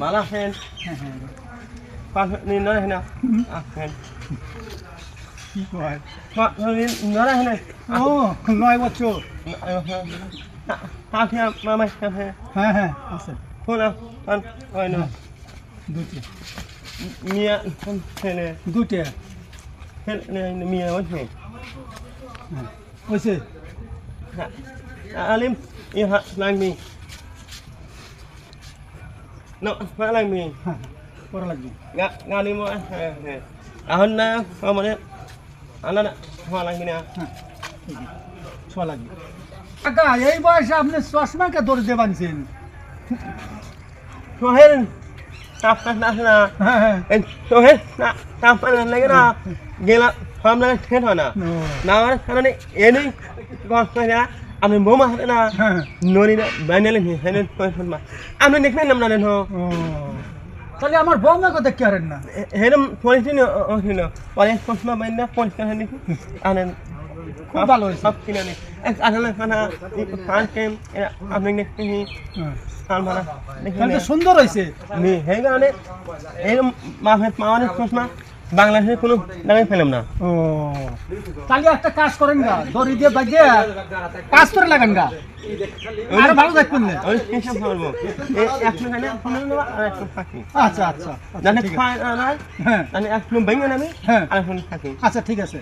মালা হেন হ্যাঁ হ্যাঁ পাঁচ নি নয় হেনা হেন কি কয় পাঁচ নি নয় হেনা ও 9 বছর আপনি মামা হ্যাঁ হ্যাঁ হ্যাঁ আছে শোনা হয় না দুইটা মিয়া হেনে দুইটা হেনে মিয়া হচ্ছে হ্যাঁ হয়েছে alim iha lang mi no fa lang mi হ্যাঁ করা লাগবে ngani mo ahon na pamane ana na fa lang mi na হ্যাঁ ছোয়া লাগবে কাকা এই বয়সে আপনি চশমাকে দরজে বানছেন so hen tap na na হ্যাঁ হ্যাঁ en so hen na tap na lagi na gela pam na hen na na kana ni eni kon na আমি মোমা হাতে না হ্যাঁ ননি না বাইনালে নি হেনে কইছন মা আমি নেকনে নাম না নো ও তাহলে আমার বউমাকে দেখতে পারেন না হেরম পলিসিন ওহিন পরে কসমা বাইনা পলিসিন হেনে আনেন খুব ভালো হয়েছে সব কিনে নে এক আনালে খানা ফান কেম আমি নেকনি হ্যাঁ ফান মানা তাহলে তো সুন্দর হয়েছে নি হে গানে এরম মাফে মাওয়ানে কসমা বাংলাদেশে কোনো লাগাই ফেলাম না ও তাহলে একটা কাজ করেন গা দড়ি দিয়ে বাজিয়ে কাজ করে লাগান গা আরো ভালো দেখবেন না ওই হিসাব করব এক মিনিট ফোন নেব আর এক থাকি আচ্ছা আচ্ছা জানে ঠিক আছে। খায় না হ্যাঁ জানে এক মিনিট বাইনা আমি হ্যাঁ আর ফোন থাকি আচ্ছা ঠিক আছে